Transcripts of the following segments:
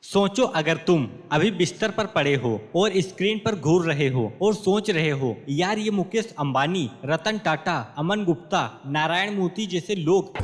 सोचो अगर तुम अभी बिस्तर पर पड़े हो और स्क्रीन पर घूर रहे हो और सोच रहे हो यार ये मुकेश अंबानी, रतन टाटा, अमन गुप्ता, नारायण मूर्ति जैसे लोग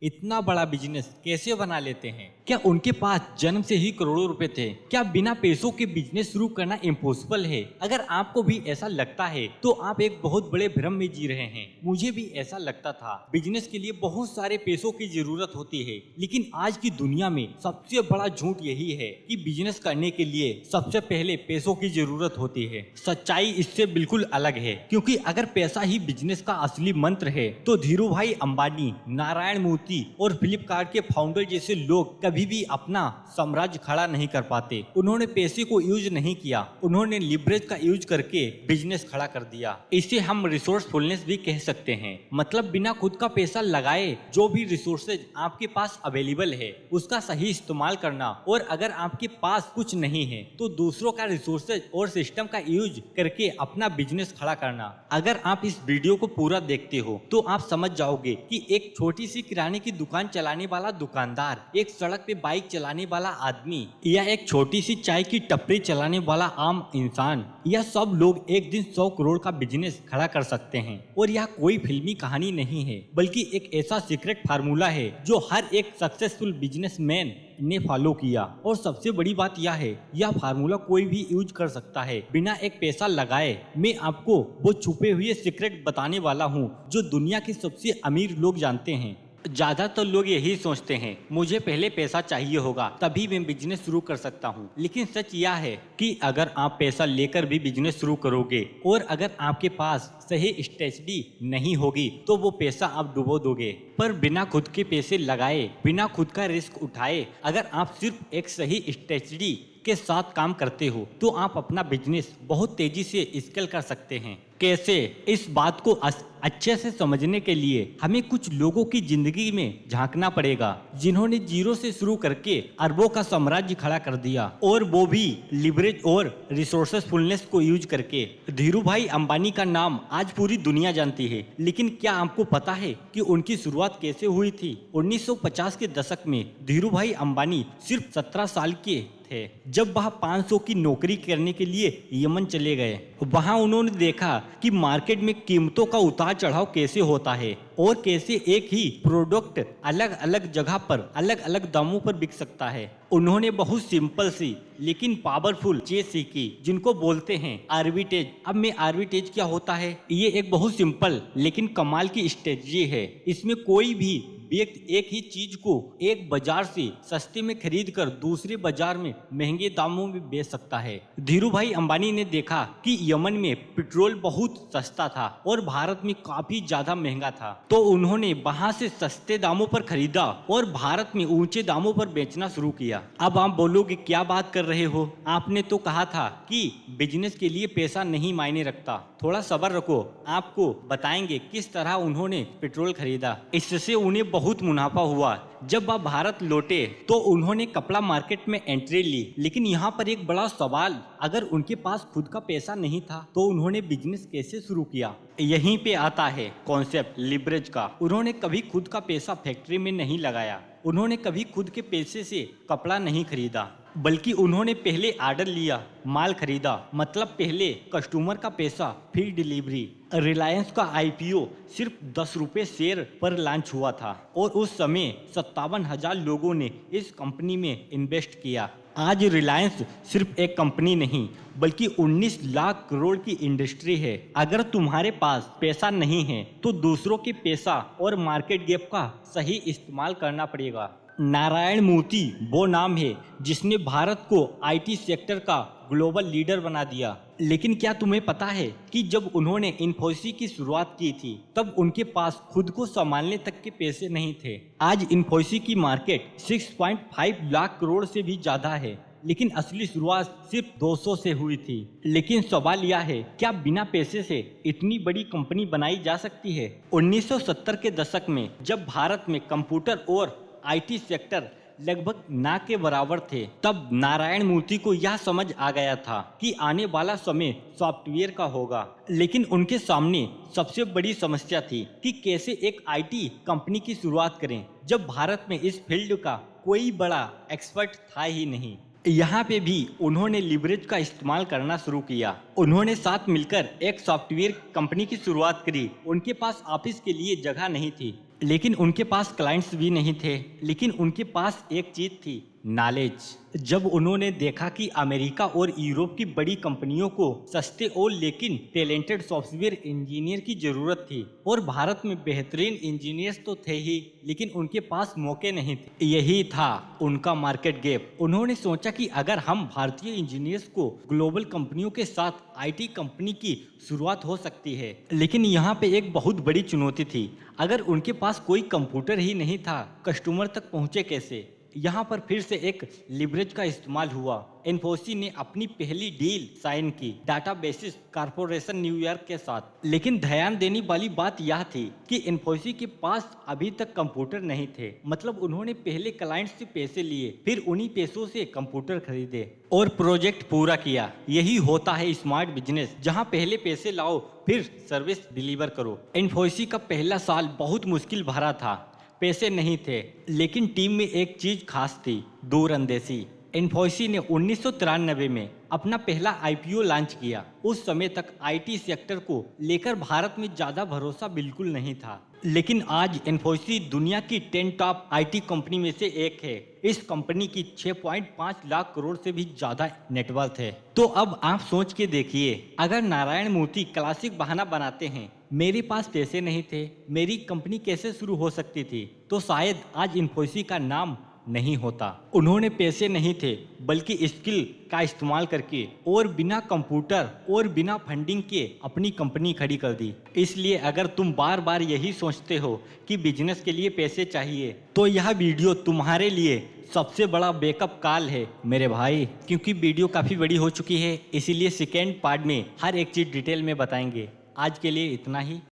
इतना बड़ा बिजनेस कैसे बना लेते हैं। क्या उनके पास जन्म से ही करोड़ों रुपए थे? क्या बिना पैसों के बिजनेस शुरू करना इम्पॉसिबल है? अगर आपको भी ऐसा लगता है तो आप एक बहुत बड़े भ्रम में जी रहे हैं। मुझे भी ऐसा लगता था। बिजनेस के लिए बहुत सारे पैसों की जरूरत होती है, लेकिन आज की दुनिया में सबसे बड़ा झूठ यही है कि बिजनेस करने के लिए सबसे पहले पैसों की जरूरत होती है। सच्चाई इससे बिल्कुल अलग है, क्योंकि अगर पैसा ही बिजनेस का असली मंत्र है तो धीरू भाई अंबानी, नारायण मूर्ति और फ्लिपकार्ट के फाउंडर जैसे लोग कभी भी अपना साम्राज्य खड़ा नहीं कर पाते। उन्होंने पैसे को यूज नहीं किया, उन्होंने लिवरेज का यूज करके बिजनेस खड़ा कर दिया। इसे हम रिसोर्सफुलनेस भी कह सकते हैं। मतलब बिना खुद का पैसा लगाए जो भी रिसोर्सेज आपके पास अवेलेबल है उसका सही इस्तेमाल करना, और अगर आपके पास कुछ नहीं है तो दूसरों का रिसोर्सेज और सिस्टम का यूज करके अपना बिजनेस खड़ा करना। अगर आप इस वीडियो को पूरा देखते हो तो आप समझ जाओगे कि एक छोटी सी किराने की दुकान चलाने वाला दुकानदार, एक सड़क पे बाइक चलाने वाला आदमी, या एक छोटी सी चाय की टपरी चलाने वाला आम इंसान, यह सब लोग एक दिन 100 करोड़ का बिजनेस खड़ा कर सकते हैं। और यह कोई फिल्मी कहानी नहीं है, बल्कि एक ऐसा सीक्रेट फार्मूला है जो हर एक सक्सेसफुल बिजनेसमैन ने फॉलो किया। और सबसे बड़ी बात यह है, यह फार्मूला कोई भी यूज कर सकता है बिना एक पैसा लगाए। मैं आपको वो छुपे हुए सीक्रेट बताने वाला हूँ जो दुनिया के सबसे अमीर लोग जानते हैं। ज्यादातर लोग यही सोचते हैं मुझे पहले पैसा चाहिए होगा तभी मैं बिजनेस शुरू कर सकता हूँ, लेकिन सच यह है कि अगर आप पैसा लेकर भी बिजनेस शुरू करोगे और अगर आपके पास सही स्ट्रेटजी नहीं होगी तो वो पैसा आप डुबो दोगे। पर बिना खुद के पैसे लगाए, बिना खुद का रिस्क उठाए, अगर आप सिर्फ एक सही स्ट्रेटजी के साथ काम करते हो तो आप अपना बिजनेस बहुत तेजी से स्केल कर सकते हैं। कैसे? इस बात को अच्छे से समझने के लिए हमें कुछ लोगों की जिंदगी में झांकना पड़ेगा जिन्होंने जीरो से शुरू करके अरबों का साम्राज्य खड़ा कर दिया, और वो भी लिवरेज और रिसोर्सफुलनेस को यूज करके। धीरू भाई अंबानी का नाम आज पूरी दुनिया जानती है, लेकिन क्या आपको पता है कि उनकी शुरुआत कैसे हुई थी? 1950 के दशक में धीरू भाई अंबानी सिर्फ 17 साल के थे जब वह 500 की नौकरी करने के लिए यमन चले गए। वहां उन्होंने देखा कि मार्केट में कीमतों का उतार चढ़ाव कैसे होता है और कैसे एक ही प्रोडक्ट अलग अलग जगह पर अलग अलग दामों पर बिक सकता है। उन्होंने बहुत सिंपल सी लेकिन पावरफुल चीज सीखी जिनको बोलते हैं आर्बिट्रेज। अब मैं आर्बिट्रेज क्या होता है? ये एक बहुत सिंपल लेकिन कमाल की स्ट्रेटजी है। इसमें कोई भी व्यक्ति एक ही चीज को एक बाजार से सस्ते में खरीद कर दूसरे बाजार में महंगे दामों में बेच सकता है। धीरू भाई अंबानी ने देखा कि यमन में पेट्रोल बहुत सस्ता था और भारत में काफी ज्यादा महंगा था, तो उन्होंने वहां से सस्ते दामों पर खरीदा और भारत में ऊंचे दामों पर बेचना शुरू किया। अब आप बोलोगे क्या बात कर रहे हो, आपने तो कहा था कि बिजनेस के लिए पैसा नहीं मायने रखता। थोड़ा सब्र रखो, आपको बताएंगे किस तरह उन्होंने पेट्रोल खरीदा। इससे उन्हें बहुत मुनाफा हुआ। जब वह भारत लौटे तो उन्होंने कपड़ा मार्केट में एंट्री ली, लेकिन यहाँ पर एक बड़ा सवाल, अगर उनके पास खुद का पैसा नहीं था तो उन्होंने बिजनेस कैसे शुरू किया? यहीं पे आता है कॉन्सेप्ट लिवरेज का। उन्होंने कभी खुद का पैसा फैक्ट्री में नहीं लगाया, उन्होंने कभी खुद के पैसे से कपड़ा नहीं खरीदा, बल्कि उन्होंने पहले ऑर्डर लिया, माल खरीदा, मतलब पहले कस्टमर का पैसा फिर डिलीवरी। रिलायंस का आईपीओ सिर्फ 10 रुपये शेयर पर लॉन्च हुआ था और उस समय 57,000 लोगों ने इस कंपनी में इन्वेस्ट किया। आज रिलायंस सिर्फ एक कंपनी नहीं बल्कि 19 लाख करोड़ की इंडस्ट्री है। अगर तुम्हारे पास पैसा नहीं है तो दूसरों के पैसा और मार्केट गैप का सही इस्तेमाल करना पड़ेगा। नारायण मूर्ति वो नाम है जिसने भारत को आईटी सेक्टर का ग्लोबल लीडर बना दिया। लेकिन क्या तुम्हें पता है कि जब उन्होंने इन्फोसिस की शुरुआत की थी तब उनके पास खुद को संभालने तक के पैसे नहीं थे। आज इन्फोसिस की मार्केट 6.5 लाख करोड़ से भी ज्यादा है, लेकिन असली शुरुआत सिर्फ 200 से हुई थी। लेकिन सवाल यह है, क्या बिना पैसे से इतनी बड़ी कंपनी बनाई जा सकती है? 1970 के दशक में जब भारत में कंप्यूटर और आईटी सेक्टर लगभग ना के बराबर थे। तब नारायण मूर्ति को यह समझ आ गया था कि आने वाला समय सॉफ्टवेयर का होगा, लेकिन उनके सामने सबसे बड़ी समस्या थी कि कैसे एक आईटी कंपनी की शुरुआत करें, जब भारत में इस फील्ड का कोई बड़ा एक्सपर्ट था ही नहीं। यहाँ पे भी उन्होंने लिवरेज का इस्तेमाल करना शुरू किया। उन्होंने साथ मिलकर एक सॉफ्टवेयर कंपनी की शुरुआत करी। उनके पास ऑफिस के लिए जगह नहीं थी, लेकिन उनके पास क्लाइंट्स भी नहीं थे, लेकिन उनके पास एक चीज थी, नॉलेज। जब उन्होंने देखा कि अमेरिका और यूरोप की बड़ी कंपनियों को सस्ते और लेकिन टैलेंटेड सॉफ्टवेयर इंजीनियर की जरूरत थी और भारत में बेहतरीन इंजीनियर्स तो थे ही, लेकिन उनके पास मौके नहीं थे, यही था उनका मार्केट गैप। उन्होंने सोचा कि अगर हम भारतीय इंजीनियर्स को ग्लोबल कंपनियों के साथ आईटी कंपनी की शुरुआत हो सकती है, लेकिन यहाँ पे एक बहुत बड़ी चुनौती थी। अगर उनके पास कोई कंप्यूटर ही नहीं था, कस्टमर तक पहुँचे कैसे? यहाँ पर फिर से एक लिवरेज का इस्तेमाल हुआ। इन्फोसिस ने अपनी पहली डील साइन की डाटाबेसिस कॉर्पोरेशन न्यूयॉर्क के साथ। लेकिन ध्यान देने वाली बात यह थी कि इन्फोसिस के पास अभी तक कंप्यूटर नहीं थे। मतलब उन्होंने पहले क्लाइंट से पैसे लिए, फिर उन्हीं पैसों से कंप्यूटर खरीदे और प्रोजेक्ट पूरा किया। यही होता है स्मार्ट बिजनेस, जहाँ पहले पैसे लाओ फिर सर्विस डिलीवर करो। इन्फोसिस का पहला साल बहुत मुश्किल भरा था। पैसे नहीं थे, लेकिन टीम में एक चीज खास थी, दूरंदेशी। इन्फोसिस ने 1993 में अपना पहला आईपीओ लॉन्च किया। उस समय तक आईटी सेक्टर को लेकर भारत में ज्यादा भरोसा बिल्कुल नहीं था, लेकिन आज इन्फोसिस दुनिया की 10 टॉप आईटी कंपनी में से एक है। इस कंपनी की 6.5 लाख करोड़ से भी ज्यादा नेटवर्थ है। तो अब आप सोच के देखिए, अगर नारायण मूर्ति क्लासिक बहाना बनाते हैं, मेरे पास पैसे नहीं थे, मेरी कंपनी कैसे शुरू हो सकती थी, तो शायद आज इन्फोसिस का नाम नहीं होता। उन्होंने पैसे नहीं थे, बल्कि स्किल का इस्तेमाल करके और बिना कंप्यूटर और बिना फंडिंग के अपनी कंपनी खड़ी कर दी। इसलिए अगर तुम बार बार यही सोचते हो कि बिजनेस के लिए पैसे चाहिए, तो यह वीडियो तुम्हारे लिए सबसे बड़ा बैकअप कॉल है मेरे भाई। क्योंकि वीडियो काफ़ी बड़ी हो चुकी है, इसीलिए सेकेंड पार्ट में हर एक चीज़ डिटेल में बताएंगे। आज के लिए इतना ही।